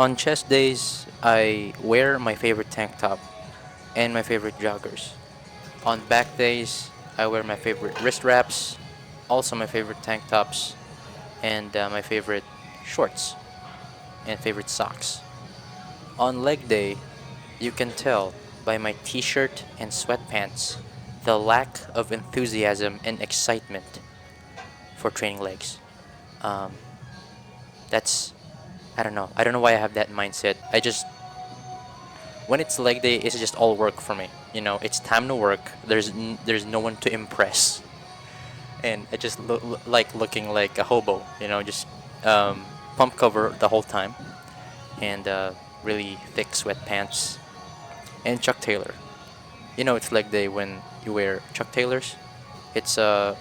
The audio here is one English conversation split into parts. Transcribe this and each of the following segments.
On chest days, I wear my favorite tank top and my favorite joggers. On back days, I wear my favorite wrist wraps, also my favorite tank tops, and my favorite shorts and favorite socks. On leg day, you can tell by my t shirt and sweatpants the lack of enthusiasm and excitement for training legs. Um, that's, I don't know. I don't know why I have that mindset. When it's leg day, it's just all work for me. It's time to work. There's no one to impress, and I just like looking like a hobo. Just pump cover the whole time, and really thick sweatpants and Chuck Taylor. It's leg day when you wear Chuck Taylors. It's a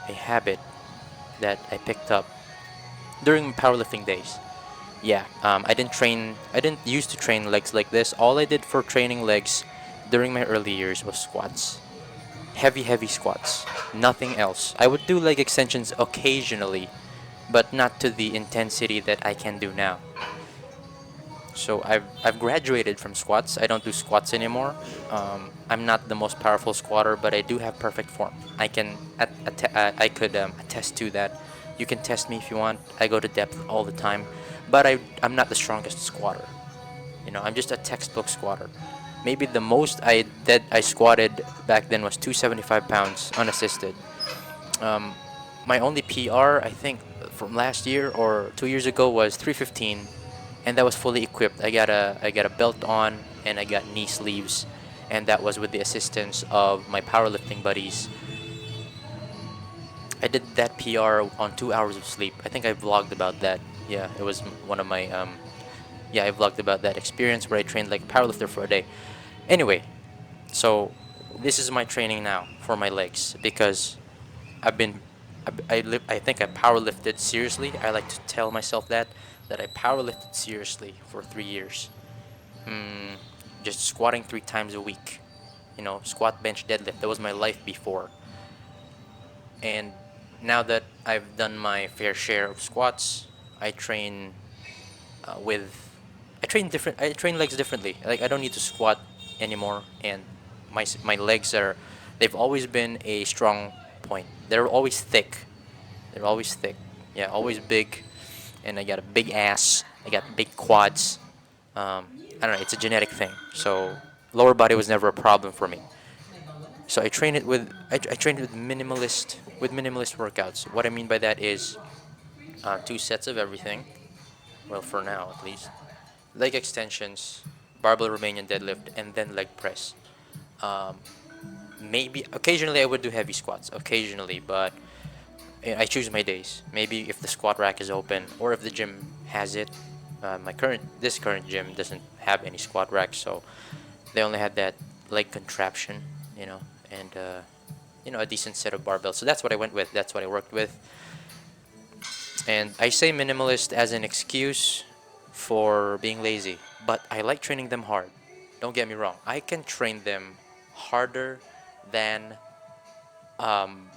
habit that I picked up during powerlifting days. Yeah, I didn't used to train legs like this. All I did for training legs during my early years was squats. Heavy, heavy squats. Nothing else. I would do leg extensions occasionally, but not to the intensity that I can do now. So I've graduated from squats. I don't do squats anymore. I'm not the most powerful squatter, but I do have perfect form. I could attest to that. You can test me if you want. I go to depth all the time, but I'm not the strongest squatter. I'm just a textbook squatter. Maybe the most I squatted back then was 275 pounds unassisted. Um, my only PR, I think, from last year or 2 years ago was 315, and that was fully equipped. I got a belt on, and I got knee sleeves, and that was with the assistance of my powerlifting buddies. I did that PR on 2 hours of sleep. I think I vlogged about that. Yeah, it was one of my yeah, I vlogged about that experience where I trained like a powerlifter for a day. Anyway, so this is my training now for my legs because I've been I think I powerlifted seriously. I like to tell myself that I powerlifted seriously for 3 years. Mm, just squatting 3 times a week. Squat, bench, deadlift. That was my life before. And now that I've done my fair share of squats, I train with I train legs differently. Like I don't need to squat anymore, and my legs they've always been a strong point. They're always thick. They're always thick. Yeah, always big, and I got a big ass. I got big quads. I don't know. It's a genetic thing. So lower body was never a problem for me. So I train it with minimalist workouts. What I mean by that is 2 sets of everything. Well, for now at least. Leg extensions, barbell Romanian deadlift, and then leg press. Um, Maybe occasionally I would do heavy squats, occasionally, but I choose my days. Maybe if the squat rack is open or if the gym has it. This current gym doesn't have any squat racks, so they only had that leg contraption, and a decent set of barbells. So that's what I went with. That's what I worked with. And I say minimalist as an excuse for being lazy, but I like training them hard. Don't get me wrong. I can train them harder than um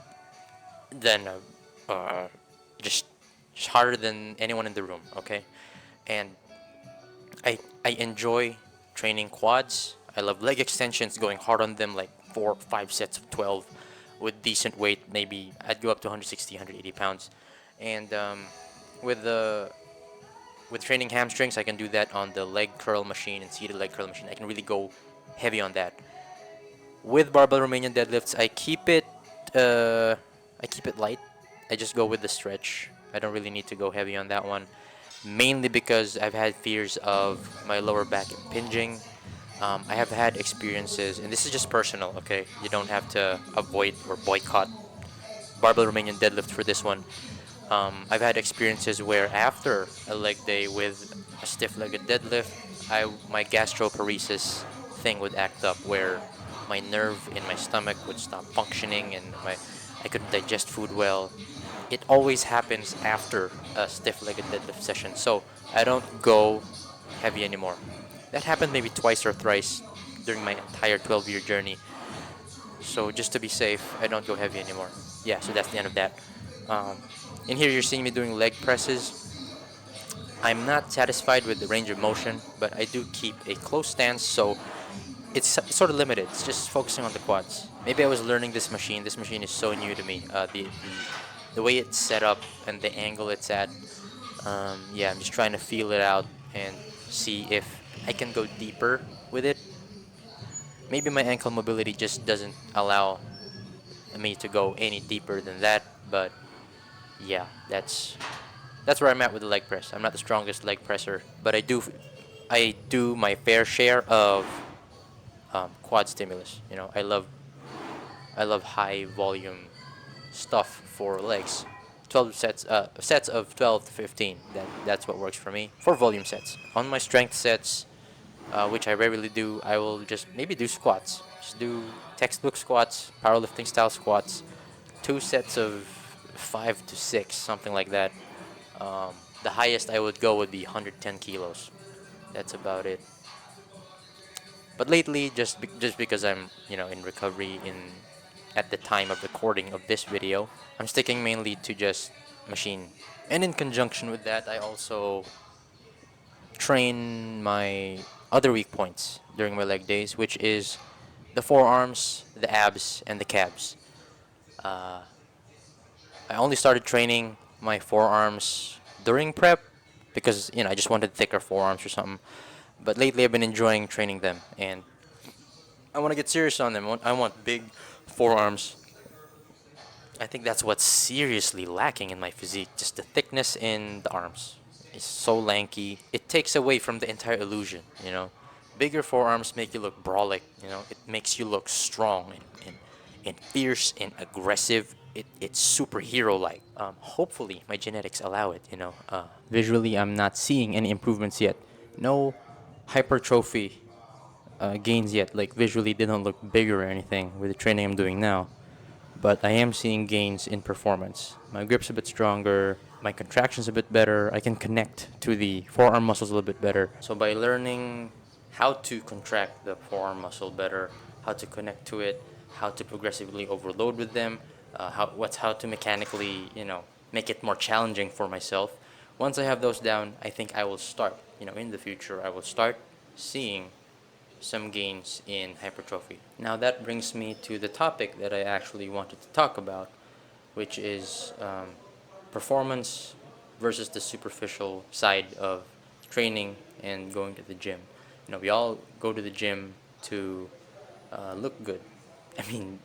than just just harder than anyone in the room. Okay, and I enjoy training quads. I love leg extensions, going hard on them, like 4 5 sets of 12 with decent weight. Maybe I'd go up to 160, 180 pounds, and with the with training hamstrings, I can do that on the leg curl machine and seated leg curl machine. I can really go heavy on that. With barbell Romanian deadlifts, uh, I keep it light. I just go with the stretch. I don't really need to go heavy on that one, mainly because I've had fears of my lower back impinging. I have had experiences, and this is just personal, okay? You don't have to avoid or boycott barbell Romanian deadlift for this one. I've had experiences where after a leg day with a stiff-legged deadlift, my gastroparesis thing would act up, where my nerve in my stomach would stop functioning and I couldn't digest food well. It always happens after a stiff-legged deadlift session, so I don't go heavy anymore. That happened maybe twice or thrice during my entire 12-year journey. So just to be safe, I don't go heavy anymore. Yeah, so that's the end of that. Um, in here, you're seeing me doing leg presses. I'm not satisfied with the range of motion, but I do keep a close stance, so it's sort of limited. It's just focusing on the quads. Maybe I was learning this machine. This machine is so new to me. The way it's set up and the angle it's at. Yeah, I'm just trying to feel it out and see if I can go deeper with it. Maybe my ankle mobility just doesn't allow me to go any deeper than that. But yeah, that's where I'm at with the leg press. I'm not the strongest leg presser, but I do my fair share of quad stimulus. I love high volume stuff for legs. 12 sets of 12 to 15. That's what works for me for volume sets. On my strength sets, which I rarely do, I will just maybe do squats. Just do textbook squats, powerlifting style squats. Two sets of 5 to 6, something like that. The highest I would go would be 110 kilos. That's about it. But lately, just because I'm in recovery at the time of recording of this video, I'm sticking mainly to just machine. And in conjunction with that, I also train my other weak points during my leg days, which is the forearms, the abs, and the calves. Uh, I only started training my forearms during prep because I just wanted thicker forearms or something. But lately, I've been enjoying training them, and I want to get serious on them. I want big forearms. I think that's what's seriously lacking in my physique. Just the thickness in the arms. It's so lanky. It takes away from the entire illusion. Bigger forearms make you look brawlic. It makes you look strong and fierce and aggressive. It's superhero like. Hopefully, my genetics allow it. Visually, I'm not seeing any improvements yet. No hypertrophy gains yet. Like visually, they don't look bigger or anything with the training I'm doing now. But I am seeing gains in performance. My grip's a bit stronger, my contraction's a bit better, I can connect to the forearm muscles a little bit better. So by learning how to contract the forearm muscle better, how to connect to it, how to progressively overload with them, how to mechanically, make it more challenging for myself. Once I have those down, I think I will start, in the future, I will start seeing some gains in hypertrophy. Now that brings me to the topic that I actually wanted to talk about, which is performance versus the superficial side of training and going to the gym. We all go to the gym to look good. I mean,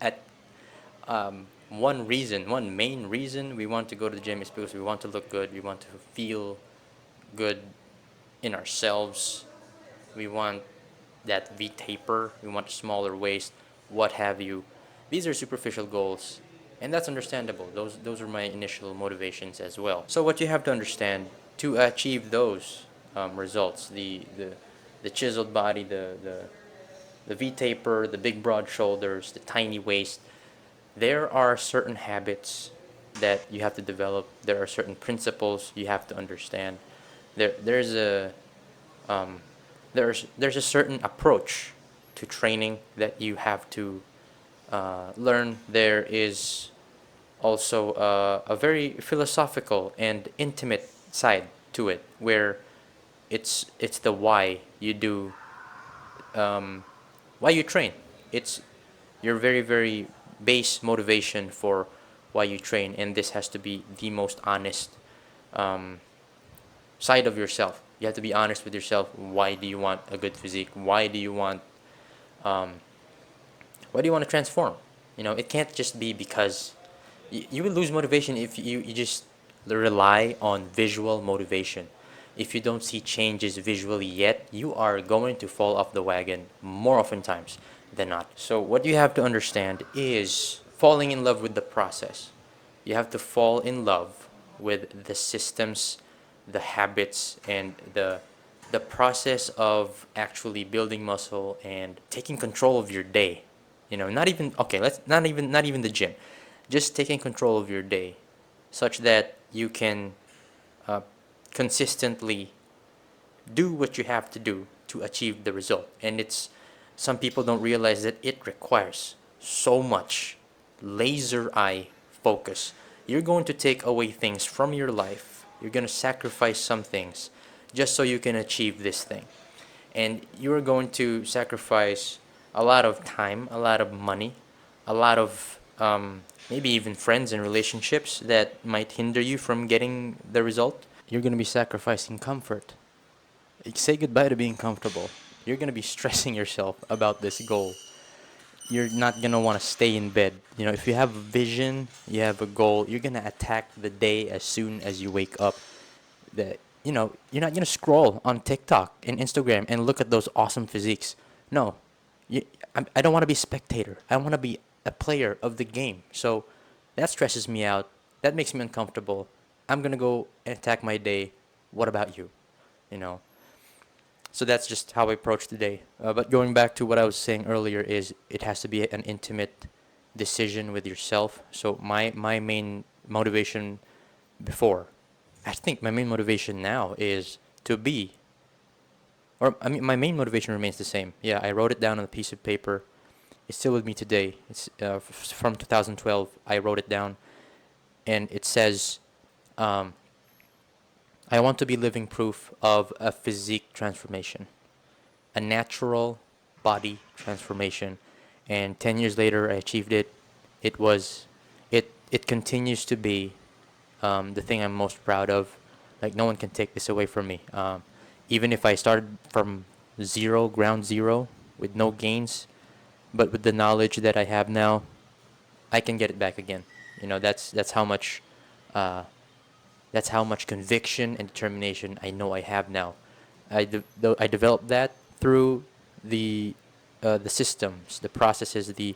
at one main reason we want to go to the gym is because we want to look good. We want to feel good in ourselves. We want that V taper, we want a smaller waist, what have you. These are superficial goals, and that's understandable. Those are my initial motivations as well. So what you have to understand to achieve those results, the chiseled body, the V taper, the big broad shoulders, the tiny waist, there are certain habits that you have to develop. There are certain principles you have to understand. There's a um, there's a certain approach to training that you have to learn. There is also a very philosophical and intimate side to it, where it's the why you do why you train. It's your very very base motivation for why you train, and this has to be the most honest um, side of yourself. You have to be honest with yourself. Why do you want a good physique? Um, why do you want to transform? It can't just be because you will lose motivation if you just rely on visual motivation. If you don't see changes visually yet, you are going to fall off the wagon more often times than not. So what you have to understand is falling in love with the process. You have to fall in love with the systems, the habits, and the process of actually building muscle and taking control of your day. Not even okay, let's not even the gym. Just taking control of your day such that you can uh, consistently do what you have to do to achieve the result. And it's some people don't realize that it requires so much laser eye focus. You're going to take away things from your life You're going to sacrifice some things just so you can achieve this thing. And you're going to sacrifice a lot of time, a lot of money, a lot of maybe even friends and relationships that might hinder you from getting the result. You're going to be sacrificing comfort. Say goodbye to being comfortable. You're going to be stressing yourself about this goal. You're not going to want to stay in bed. You know, if you have a vision, you have a goal, you're going to attack the day as soon as you wake up. That, you know, you're not going to scroll on TikTok and Instagram and look at those awesome physiques. No. You, I don't want to be a spectator. I want to be a player of the game. So that stresses me out. That makes me uncomfortable. I'm going to go and attack my day. What about you? You know, so that's just how I approach the day. But going back to what I was saying earlier, is it has to be an intimate decision with yourself. So my main motivation before, I think my main motivation now is to be, or I mean, my main motivation remains the same. Yeah, I wrote it down on a piece of paper. It's still with me today. It's from 2012. I wrote it down, and it says, um, I want to be living proof of a physique transformation, a natural body transformation. And 10 years later, I achieved it. It was, it continues to be the thing I'm most proud of. Like, no one can take this away from me. Even if I started from zero, ground zero, with no gains, but with the knowledge that I have now, I can get it back again. You know, uh, that's how much conviction and determination I know I have now. I developed that through the the systems, the processes, the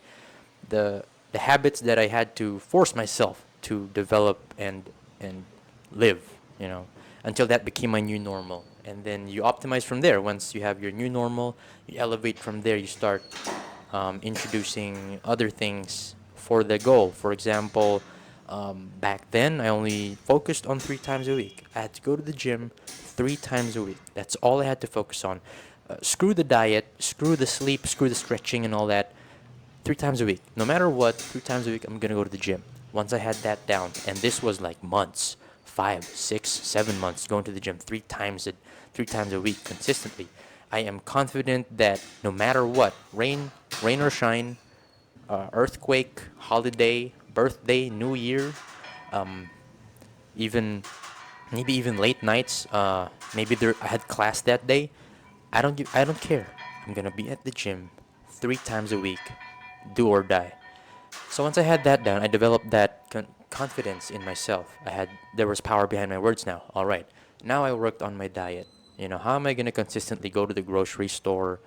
the habits that I had to force myself to develop and live. You know, until that became my new normal. And then you optimize from there. Once you have your new normal, you elevate from there. You start introducing other things for the goal. For example, back then I only focused on 3 times a week. I had to go to the gym 3 times a week. That's all I had to focus on. Screw the diet, screw the sleep, screw the stretching and all that. 3 times a week. No matter what, 3 times a week I'm gonna go to the gym. Once I had that down, and this was like months, 5, 6, 7 months going to the gym 3 times a week consistently. I am confident that no matter what, rain or shine, earthquake, holiday, birthday, New Year, um, even maybe even late nights. Maybe I had class that day. I don't care. I'm gonna be at the gym 3 times a week, do or die. So once I had that down, I developed that confidence in myself. There was power behind my words now. All right. Now I worked on my diet. You know, how am I going to consistently go to the grocery store,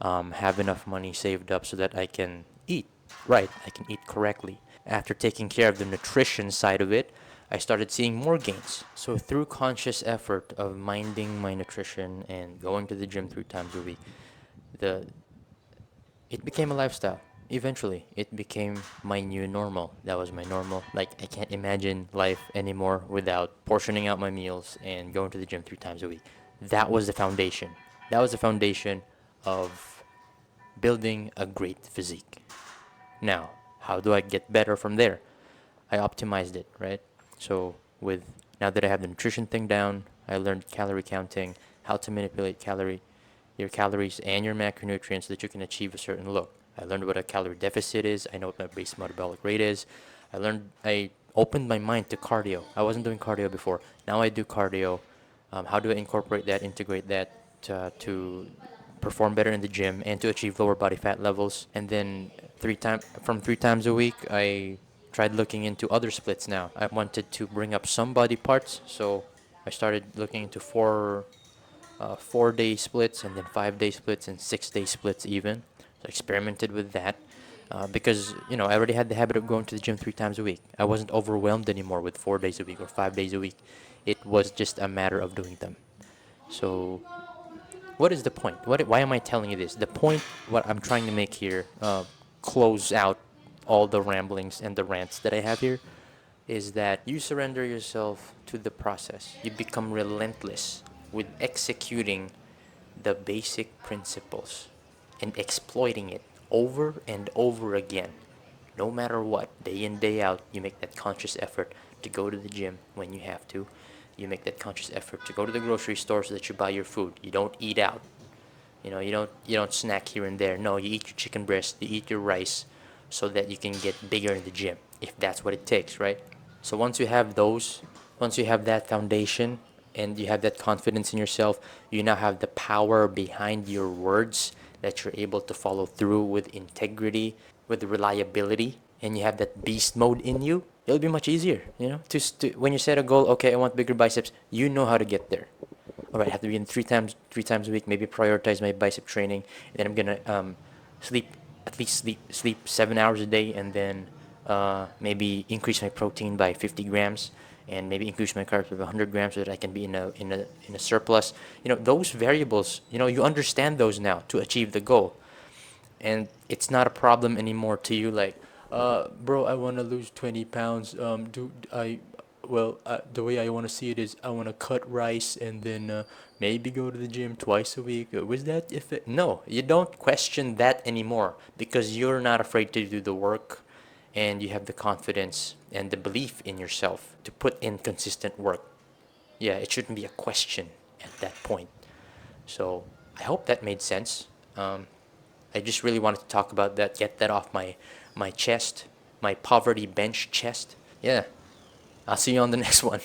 have enough money saved up so that I can eat right, I can eat correctly. After taking care of the nutrition side of it, I started seeing more gains. So through conscious effort of minding my nutrition and going to the gym 3 times a week, the it became a lifestyle. Eventually, it became my new normal. That was my normal. Like, I can't imagine life anymore without portioning out my meals and going to the gym 3 times a week. That was the foundation. That was the foundation of building a great physique. Now, how do I get better from there? I optimized it, right? So, with now that I have the nutrition thing down, I learned calorie counting, how to manipulate your calories and your macronutrients so that you can achieve a certain look. I learned what a calorie deficit is. I know what my base metabolic rate is. I opened my mind to cardio. I wasn't doing cardio before. Now I do cardio. How do I incorporate that, integrate that to perform better in the gym and to achieve lower body fat levels? And then from 3 times a week, I tried looking into other splits now. I wanted to bring up some body parts, so I started looking into 4 day splits and then 5 day splits and 6 day splits even. So I experimented with that because I already had the habit of going to the gym 3 times a week. I wasn't overwhelmed anymore with 4 days a week or 5 days a week. It was just a matter of doing them. So what is the point? Why am I telling you this? The point, what I'm trying to make here, close out all the ramblings and the rants that I have here, is that you surrender yourself to the process. You become relentless with executing the basic principles and exploiting it over and over again. No matter what, day in, day out, you make that conscious effort to go to the gym when you have to, You make that conscious effort to go to the grocery store so that you buy your food. You don't eat out. You don't snack here and there. No, you eat your chicken breast, you eat your rice, so that you can get bigger in the gym, if that's what it takes, right? So once you have that foundation and you have that confidence in yourself, you now have the power behind your words that you're able to follow through with integrity, with reliability, and you have that beast mode in you. It'll be much easier, when you set a goal. Okay, I want bigger biceps. You know how to get there. All right, I have to be in three times a week. Maybe prioritize my bicep training. And then I'm gonna sleep at least sleep 7 hours a day, and then maybe increase my protein by 50 grams, and maybe increase my carbs by 100 grams so that I can be in a surplus. Those variables. You understand those now to achieve the goal, and it's not a problem anymore to you. Like, bro, I want to lose 20 pounds. Do I? Well, the way I want to see it is I want to cut rice and then maybe go to the gym twice a week. Was that if it? No, you don't question that anymore because you're not afraid to do the work, and you have the confidence and the belief in yourself to put in consistent work. Yeah, it shouldn't be a question at that point. So I hope that made sense. I just really wanted to talk about that, get that off my chest, my poverty bench chest. Yeah, I'll see you on the next one.